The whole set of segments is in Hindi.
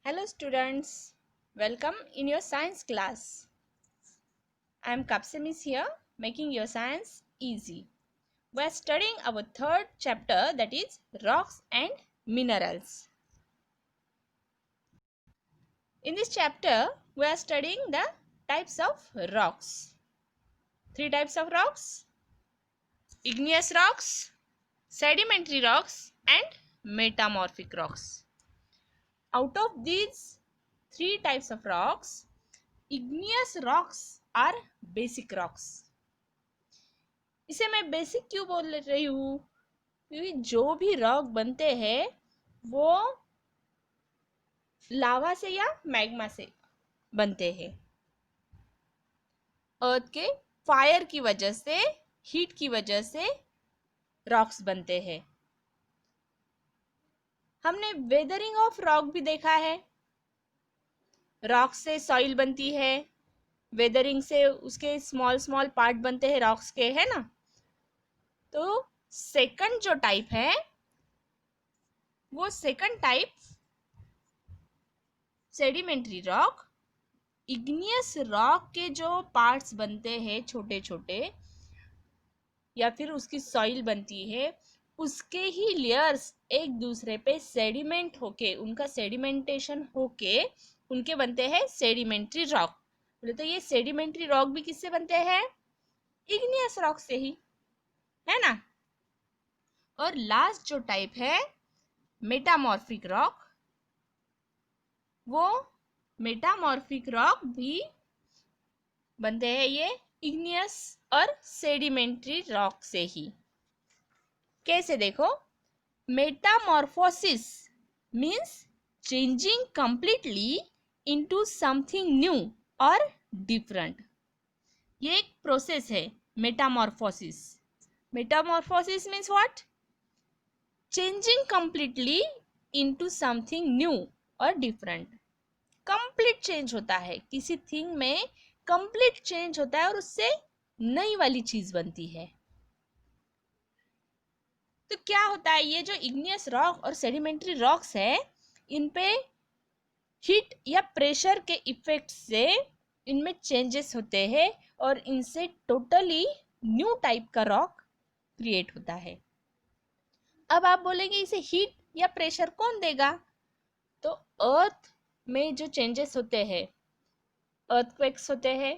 Hello students, welcome in your science class. I am Kapsemis here, making your science easy. We are studying our third chapter, that is rocks and minerals. In this chapter, we are studying the types of rocks. Three types of rocks: igneous rocks, sedimentary rocks and metamorphic rocks. Out of these three types of rocks, igneous rocks are basic rocks. इसे मैं बेसिक क्यों बोल रही हूँ? क्योंकि जो भी रॉक बनते हैं वो लावा से या मैग्मा से बनते हैं। अर्थ के फायर की वजह से, हीट की वजह से रॉक्स बनते हैं। हमने वेदरिंग ऑफ रॉक भी देखा है। रॉक से सॉइल बनती है, वेदरिंग से उसके स्मॉल स्मॉल पार्ट बनते हैं रॉक्स के, है ना। तो सेकंड जो टाइप है वो second type sedimentary rock, igneous rock के जो पार्ट्स बनते हैं छोटे छोटे या फिर उसकी सॉइल बनती है, उसके ही लेयर्स एक दूसरे पे सेडिमेंट होके, उनका सेडिमेंटेशन होके उनके बनते हैं सेडिमेंट्री रॉक। बोले तो ये सेडिमेंट्री रॉक भी किससे बनते हैं? इग्नियस रॉक से ही, है ना। और लास्ट जो टाइप है मेटामॉर्फिक रॉक, वो मेटामॉर्फिक रॉक भी बनते हैं ये इग्नियस और सेडिमेंट्री रॉक से ही। कैसे देखो, Metamorphosis means changing completely into something new और डिफरेंट। ये एक प्रोसेस है Metamorphosis. Metamorphosis means what? Changing completely into something new और डिफरेंट। कंप्लीट चेंज होता है, किसी थिंग में कंप्लीट चेंज होता है और उससे नई वाली चीज बनती है। तो क्या होता है, ये जो इग्नियस रॉक और सेडिमेंट्री रॉक्स है, इन पे हीट या प्रेशर के इफेक्ट से इनमें चेंजेस होते हैं और इनसे टोटली न्यू टाइप का रॉक क्रिएट होता है। अब आप बोलेंगे इसे हीट या प्रेशर कौन देगा? तो अर्थ में जो चेंजेस होते हैं, अर्थक्वेक्स होते हैं,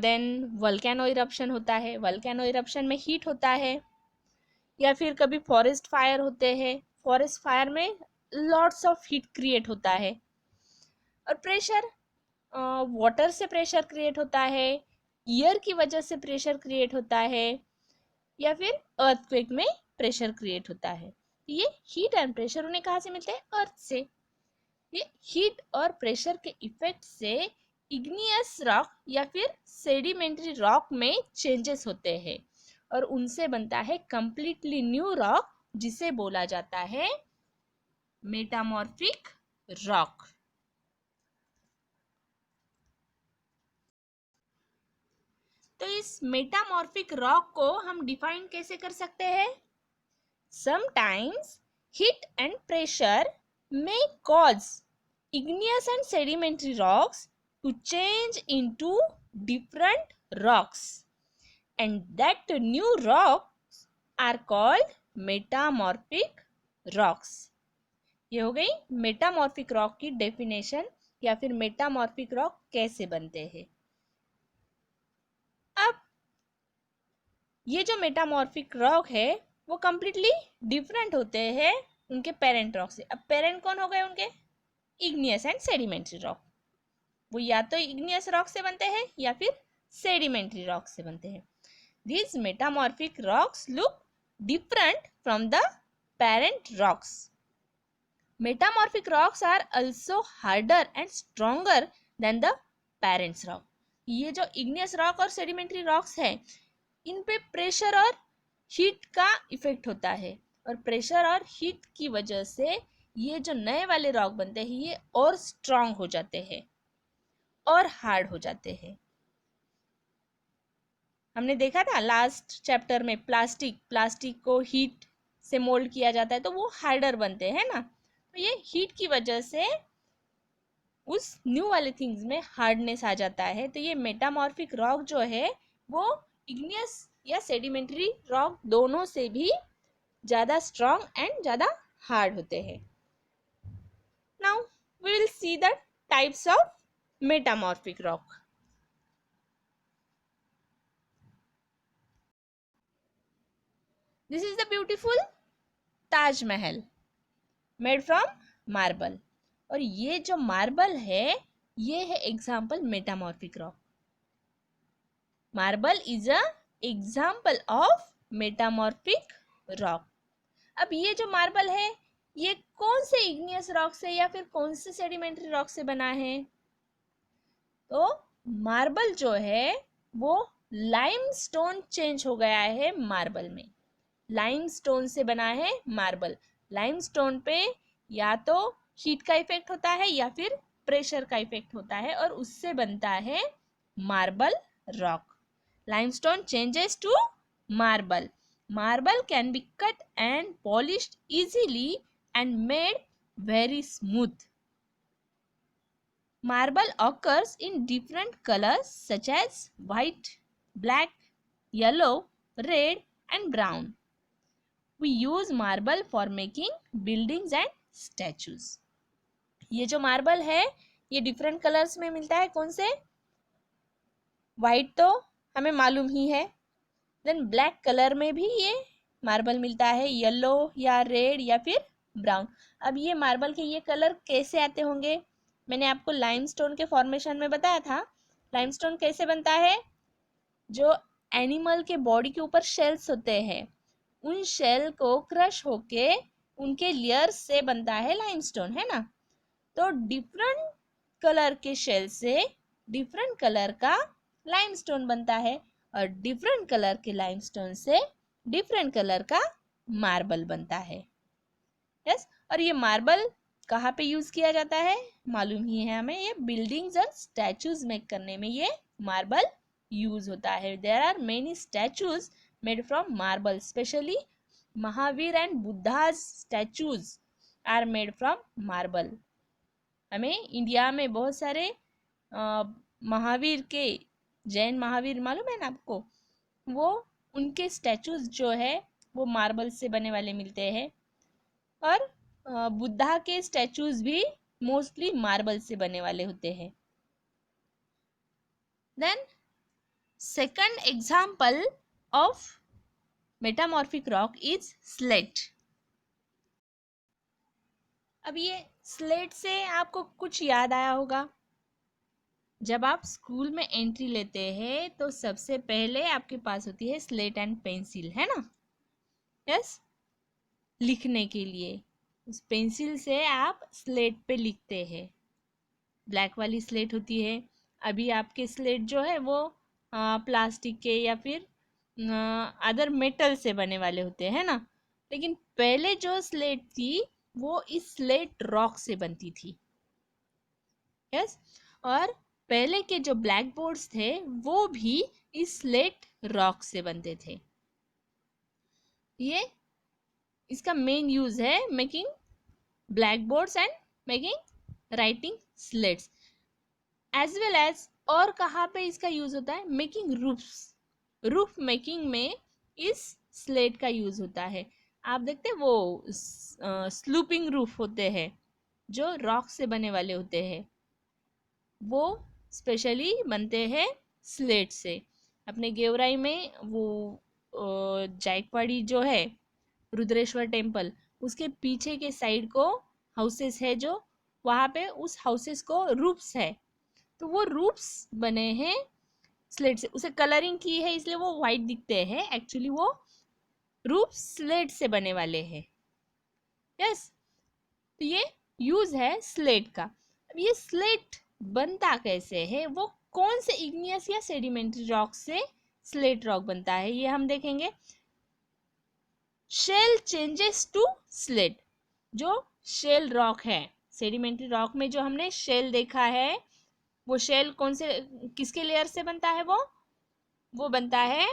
देन वल्केनो इरप्शन होता है, वल्केनो इरप्शन में हीट होता है, या फिर कभी फॉरेस्ट फायर होते हैं, फॉरेस्ट फायर में लॉट्स ऑफ हीट क्रिएट होता है। और प्रेशर, वाटर से प्रेशर क्रिएट होता है, एयर की वजह से प्रेशर क्रिएट होता है, या फिर अर्थक्वेक में प्रेशर क्रिएट होता है। ये हीट एंड प्रेशर उन्हें कहाँ से मिलते हैं? अर्थ से। ये हीट और प्रेशर के इफेक्ट से इग्नियस रॉक या फिर सेडिमेंट्री रॉक में चेंजेस होते हैं और उनसे बनता है कंप्लीटली न्यू रॉक, जिसे बोला जाता है मेटामॉर्फिक रॉक। तो इस मेटामॉर्फिक रॉक को हम डिफाइन कैसे कर सकते हैं? Sometimes heat and pressure may cause igneous and sedimentary rocks to change into different rocks, and that new rocks are called metamorphic rocks. ये हो गई मेटामॉर्फिक रॉक की डेफिनेशन, या फिर मेटामॉर्फिक रॉक कैसे बनते हैं। अब ये जो मेटामॉर्फिक रॉक है वो कंप्लीटली डिफरेंट होते हैं उनके पेरेंट रॉक से। अब पेरेंट कौन हो गए उनके? Igneous and sedimentary rock. वो या तो इग्नियस रॉक से बनते हैं या फिर सेडिमेंट्री रॉक से बनते हैं। These metamorphic rocks look different from the parent rocks. Metamorphic rocks are also harder and stronger than the parent rock. ये जो igneous rock और sedimentary rocks है, इन पे प्रेशर और हीट का इफेक्ट होता है और प्रेशर और हीट की वजह से ये जो नए वाले रॉक बनते हैं ये और स्ट्रांग हो जाते हैं और हार्ड हो जाते हैं। हमने देखा था लास्ट चैप्टर में प्लास्टिक को हीट से मोल्ड किया जाता है तो वो हार्डर बनते हैं ना। तो ये हीट की वजह से उस न्यू वाले थिंग्स में हार्डनेस आ जाता है। तो ये मेटामॉर्फिक रॉक जो है वो इग्नियस या सेडिमेंट्री रॉक दोनों से भी ज़्यादा स्ट्रॉन्ग एंड ज़्यादा हार्ड होते हैं। Now we will see the types of metamorphic rock. This is the beautiful Taj Mahal made from marble. और ये जो मार्बल है ये है example metamorphic rock. Marble is a example of metamorphic rock. अब ये जो मार्बल है ये कौन से इग्नियस रॉक से या फिर कौन से सेडिमेंट्री रॉक से बना है? तो मार्बल जो है वो लाइमस्टोन चेंज हो गया है मार्बल में। लाइमस्टोन से बना है मार्बल। लाइमस्टोन पे या तो हीट का इफेक्ट होता है या फिर प्रेशर का इफेक्ट होता है और उससे बनता है marble rock. limestone changes to marble. Marble can be cut and polished easily and made very smooth. Marble occurs in different colors such as white, black, yellow, red and brown. We use marble for making buildings and statues. ये जो मार्बल है ये डिफरेंट कलर्स में मिलता है। कौन से? वाइट तो हमें मालूम ही है। देन ब्लैक कलर में भी ये मार्बल मिलता है, येलो या रेड या फिर ब्राउन। अब ये मार्बल के ये कलर कैसे आते होंगे? मैंने आपको लाइमस्टोन के फॉर्मेशन में बताया था। लाइमस्टोन कैसे बनता है? जो एनिमल के बॉडी के ऊपर शेल्स होते हैं उन शेल को क्रश होके उनके लेयर्स से बनता है लाइमस्टोन, है ना। तो डिफरेंट कलर के शेल से डिफरेंट कलर का लाइमस्टोन बनता है और डिफरेंट कलर के लाइमस्टोन से डिफरेंट कलर का मार्बल बनता है। यस, और ये मार्बल कहाँ पे यूज किया जाता है मालूम ही है हमें। ये बिल्डिंग्स और स्टैचूज मेक करने में ये मार्बल यूज होता है। There are many statues made from marble, specially Mahavir and Buddha's statues are made from marble. हमें इंडिया में बहुत सारे महावीर के, जैन महावीर मालूम है ना आपको, वो उनके स्टैचूज जो है वो मार्बल से बने वाले मिलते हैं। और बुद्धा के स्टैचूज भी मोस्टली मार्बल से बने वाले होते हैं। Then second example of metamorphic rock is slate. अब ये स्लेट से आपको कुछ याद आया होगा। जब आप स्कूल में एंट्री लेते हैं तो सबसे पहले आपके पास होती है स्लेट एंड पेंसिल, है ना। यस, लिखने के लिए उस पेंसिल से आप स्लेट पे लिखते हैं। ब्लैक वाली स्लेट होती है। अभी आपके स्लेट जो है वो प्लास्टिक के या फिर अदर मेटल से बने वाले होते हैं ना। लेकिन पहले जो स्लेट थी वो इस स्लेट रॉक से बनती थी। यस, और पहले के जो ब्लैक बोर्ड्स थे वो भी इस स्लेट रॉक से बनते थे। ये इसका मेन यूज है making blackboards and making writing slates as well as. और कहाँ पे इसका यूज होता है? Making roofs. रूफ मेकिंग में इस स्लेट का यूज होता है। आप देखते हैं वो स्लूपिंग रूफ होते हैं जो रॉक से बने वाले होते हैं, वो स्पेशली बनते हैं स्लेट से। अपने गेवराई में वो जायकवाड़ी जो है रुद्रेश्वर टेम्पल, उसके पीछे के साइड को हाउसेस है जो वहाँ पे उस हाउसेस को रूफ्स है। तो वो रूफ्स बने हैं स्लेट से। उसे कलरिंग की है इसलिए वो वाइट दिखते हैं, एक्चुअली वो रूफ स्लेट से बने वाले हैं। यस, तो ये यूज है स्लेट का। अब ये स्लेट बनता कैसे है, वो कौन से इग्नियस या सेडिमेंट्री रॉक से स्लेट रॉक बनता है ये हम देखेंगे। Shale changes to slate. जो शेल रॉक है, सेडिमेंट्री रॉक में जो हमने शेल देखा है वो शेल कौन से किसके लेयर से बनता है? वो बनता है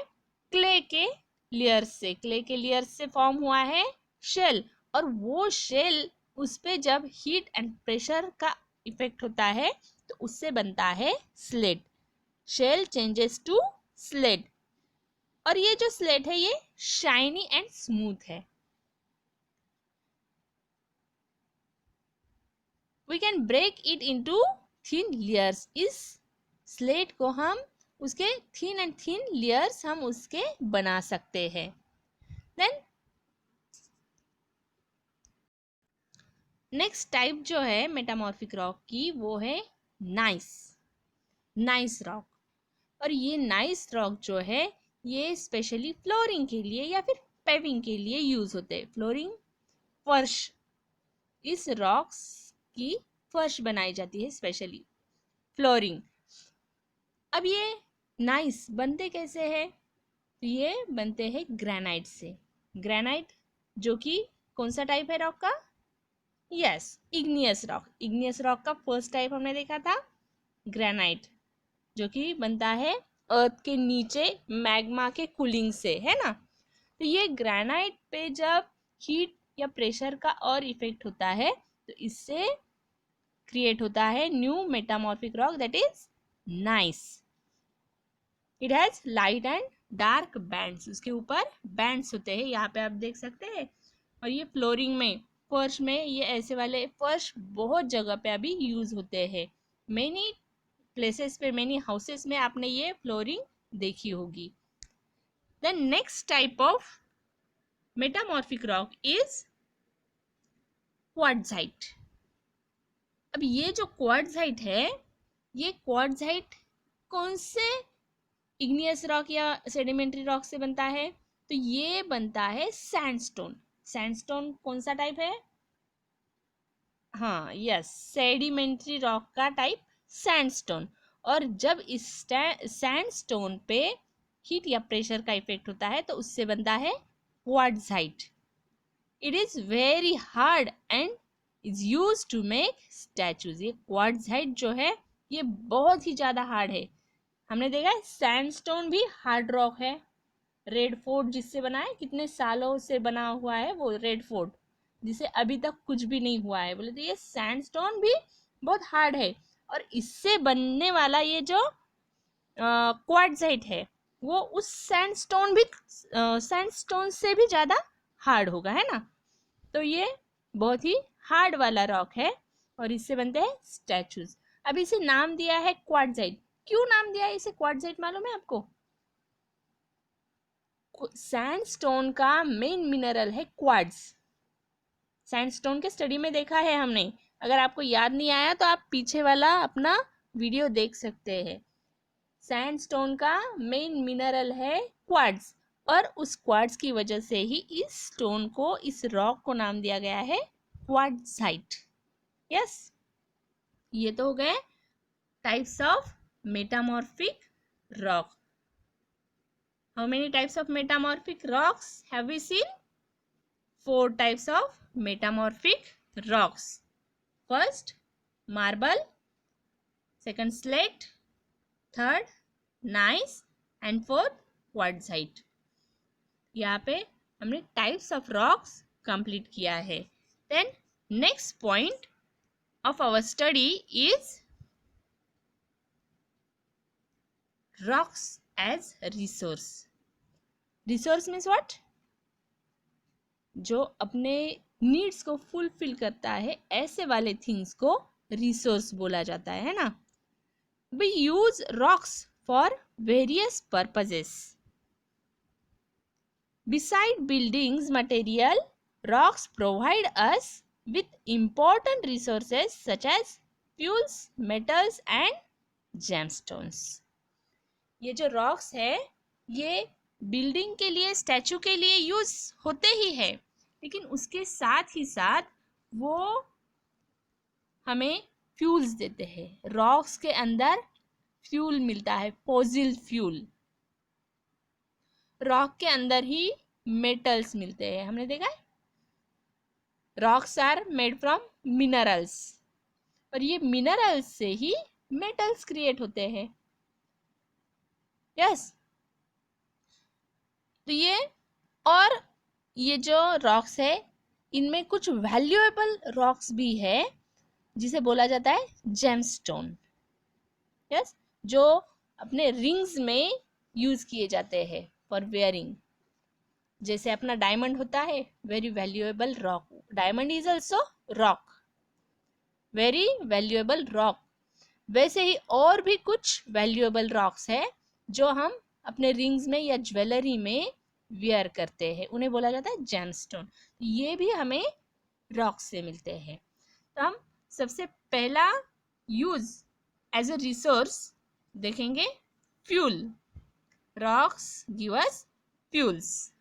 क्ले के लेयर से। क्ले के लेयर से फॉर्म हुआ है शेल, और वो शेल उस पे जब हीट एंड प्रेशर का इफेक्ट होता है तो उससे बनता है slate. Shale changes to slate. और ये जो स्लेट है ये शाइनी एंड स्मूथ है। We can break it into thin layers. इस स्लेट को हम उसके थिन एंड थिन लेयर्स हम उसके बना सकते हैं। देन नेक्स्ट टाइप जो है मेटामॉर्फिक रॉक की वो है नाइस रॉक। और ये नाइस रॉक जो है ये स्पेशली फ्लोरिंग के लिए या फिर पेविंग के लिए यूज होते हैं। फ्लोरिंग फर्श, इस रॉक्स की फर्श बनाई जाती है स्पेशली फ्लोरिंग। अब ये नाइस बनते कैसे हैं? तो ये बनते हैं ग्रेनाइट से। ग्रेनाइट जो कि कौन सा टाइप है रॉक का? Yes, igneous rock. Igneous rock का फर्स्ट टाइप हमने देखा था ग्रेनाइट, जो कि बनता है अर्थ के नीचे मैग्मा के कूलिंग से, है ना। तो ये ग्रेनाइट पे जब हीट या प्रेशर का और इफेक्ट होता है तो इससे क्रिएट होता है new metamorphic rock that is nice. It has light and dark bands. उसके ऊपर बैंड्स होते हैं, यहाँ पे आप देख सकते हैं। और ये फ्लोरिंग में, फर्श में, ये ऐसे वाले फर्श बहुत जगह पे अभी यूज होते हैं। मेनी प्लेसेस पे, मेनी हाउसेस में आपने ये फ्लोरिंग देखी होगी। Then next type of metamorphic rock is quartzite. अब ये जो क्वार्ट्जाइट है, ये क्वार्ट्जाइट कौन से इग्नियस रॉक या सेडिमेंट्री रॉक से बनता है? तो ये बनता है सैंडस्टोन। सैंडस्टोन कौन सा टाइप है? हाँ, यस, सेडिमेंट्री रॉक का टाइप सैंडस्टोन। और जब इस सैंडस्टोन पे हीट या प्रेशर का इफेक्ट होता है तो उससे बनता है quartzite. It is very hard and is use to make statues. ये क्वार्ट्जाइट जो है ये बहुत ही ज्यादा हार्ड है। हमने देखा है सैंडस्टोन भी हार्ड रॉक है। रेड फोर्ट जिससे बना है, कितने सालों से बना हुआ है वो रेड फोर्ट, जिसे अभी तक कुछ भी नहीं हुआ है। बोले तो ये सैंडस्टोन भी बहुत हार्ड है। और इससे बनने वाला ये जो क्वार्ट्जाइट है वो उस सैंडस्टोन से भी ज्यादा हार्ड होगा, है ना। तो ये बहुत ही हार्ड वाला रॉक है और इससे बनते हैं स्टैचूज। अब इसे नाम दिया है क्वार्ट्जाइट। क्यों नाम दिया है इसे क्वार्ट्जाइट मालूम है आपको? सैंडस्टोन का मेन मिनरल है क्वार्ट्ज। सैंडस्टोन के स्टडी में देखा है हमने। अगर आपको याद नहीं आया तो आप पीछे वाला अपना वीडियो देख सकते हैं। सैंडस्टोन का मेन मिनरल है क्वार्ट्ज और उस क्वार्ट्ज की वजह से ही इस स्टोन को, इस रॉक को नाम दिया गया है क्वार्ट्जाइट। यस, ये तो हो गए types of metamorphic rock. How many types of metamorphic rocks have we seen? 4 types of metamorphic rocks. First, marble. Second, slate. Third, gneiss. And fourth, quartzite. यहाँ पे हमने types of rocks complete किया है. Then next point of our study is rocks as resource. Resource means what? जो अपने नीड्स को फुलफिल करता है, ऐसे वाले थिंग्स को रिसोर्स बोला जाता है ना। We use rocks for various purposes. Beside buildings material, rocks provide us with important resources such as fuels, metals and gemstones. ये जो रॉक्स है ये बिल्डिंग के लिए, स्टैचू के लिए यूज होते ही है, लेकिन उसके साथ ही साथ वो हमें फ्यूल्स देते हैं। रॉक्स के अंदर फ्यूल मिलता है, फॉसिल फ्यूल। रॉक के अंदर ही मेटल्स मिलते हैं। हमने देखा है rocks are made from minerals और ये मिनरल्स से ही मेटल्स क्रिएट होते हैं। यस, तो ये, और ये जो रॉक्स है इनमें कुछ वैल्यूएबल रॉक्स भी है जिसे बोला जाता है जेमस्टोन। यस, जो अपने रिंग्स में यूज किए जाते हैं फॉर वेयरिंग। जैसे अपना डायमंड होता है, very valuable rock, diamond is also rock, very valuable rock. वैसे ही और भी कुछ वैल्यूएबल रॉक्स है जो हम अपने रिंग्स में या ज्वेलरी में वियर करते हैं, उन्हें बोला जाता है जेमस्टोन। ये भी हमें रॉक से मिलते हैं। तो हम सबसे पहला यूज एज अ रिसोर्स देखेंगे fuel. Rocks give us fuels.